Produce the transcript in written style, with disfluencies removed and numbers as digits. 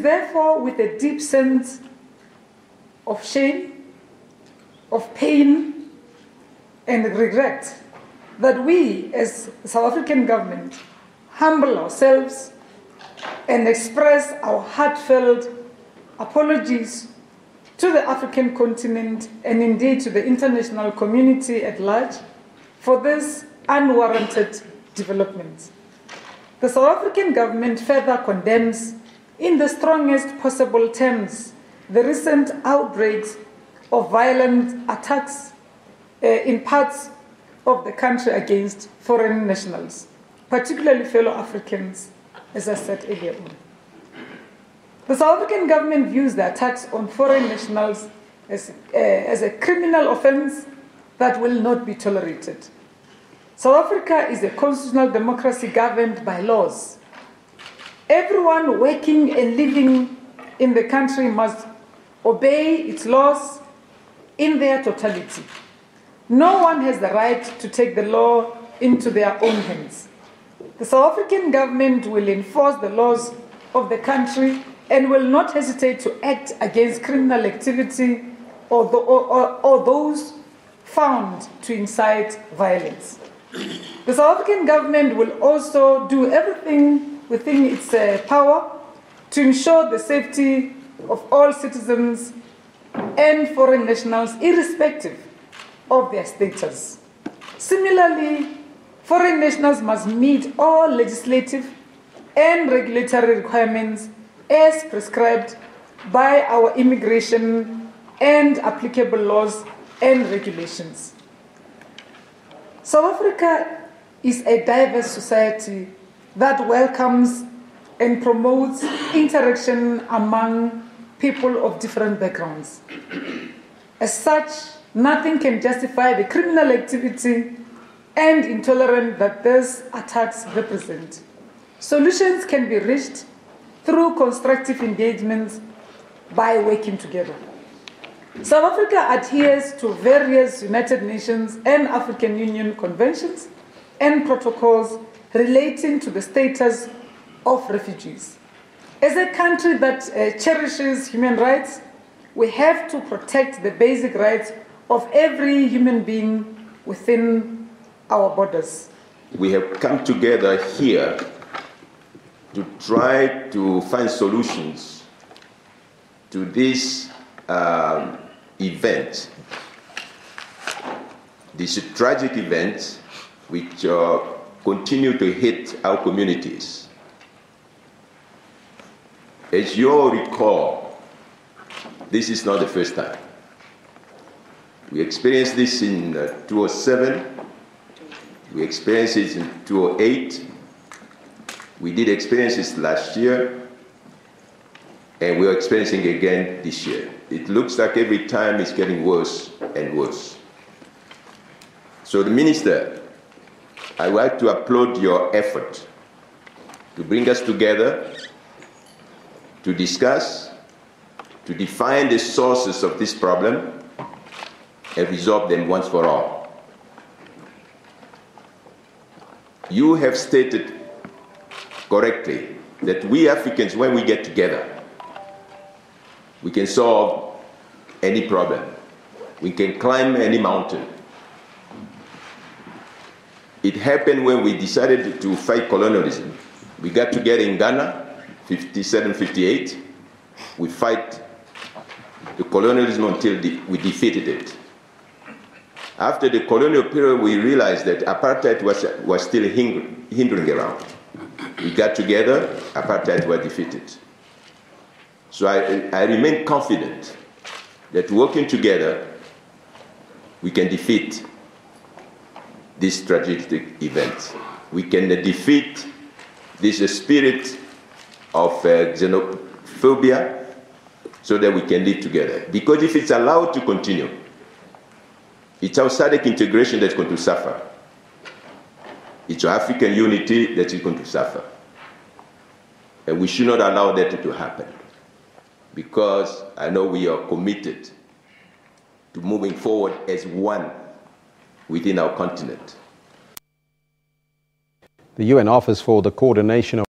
Therefore, with a deep sense of shame, of pain, and regret, that we, as the South African government, humble ourselves and express our heartfelt apologies to the African continent and indeed to the international community at large for this unwarranted development. The South African government further condemns in the strongest possible terms the recent outbreaks of violent attacks in parts of the country against foreign nationals, particularly fellow Africans, as I said earlier on. The South African government views the attacks on foreign nationals as a criminal offense that will not be tolerated. South Africa is a constitutional democracy governed by laws. Everyone working and living in the country must obey its laws in their totality. No one has the right to take the law into their own hands. The South African government will enforce the laws of the country and will not hesitate to act against criminal activity or those found to incite violence. The South African government will also do everything within its power to ensure the safety of all citizens and foreign nationals, irrespective of their status. Similarly, foreign nationals must meet all legislative and regulatory requirements as prescribed by our immigration and applicable laws and regulations. South Africa is a diverse society that welcomes and promotes interaction among people of different backgrounds. As such, nothing can justify the criminal activity and intolerance that these attacks represent. Solutions can be reached through constructive engagements by working together. South Africa adheres to various United Nations and African Union conventions and protocols relating to the status of refugees. As a country that cherishes human rights, we have to protect the basic rights of every human being within our borders. We have come together here to try to find solutions to this event, this tragic event which continue to hit our communities. As you all recall, this is not the first time. We experienced this in 2007, we experienced it in 2008, we did experience this last year, and we are experiencing again this year. It looks like every time it's getting worse and worse. So the Minister, I would like to applaud your effort to bring us together, to discuss, to define the sources of this problem, and resolve them once for all. You have stated correctly that we Africans, when we get together, we can solve any problem. We can climb any mountain. It happened when we decided to fight colonialism. We got together in Ghana, 57, 58. We fight the colonialism until we defeated it. After the colonial period, we realized that apartheid was still hindering around. We got together, apartheid was defeated. So I remain confident that working together, we can defeat this tragic event. We can defeat this spirit of xenophobia so that we can live together. Because if it's allowed to continue, it's our SADC integration that's going to suffer. It's our African unity that is going to suffer. And we should not allow that to happen. Because I know we are committed to moving forward as one within our continent. The UN Office for the Coordination of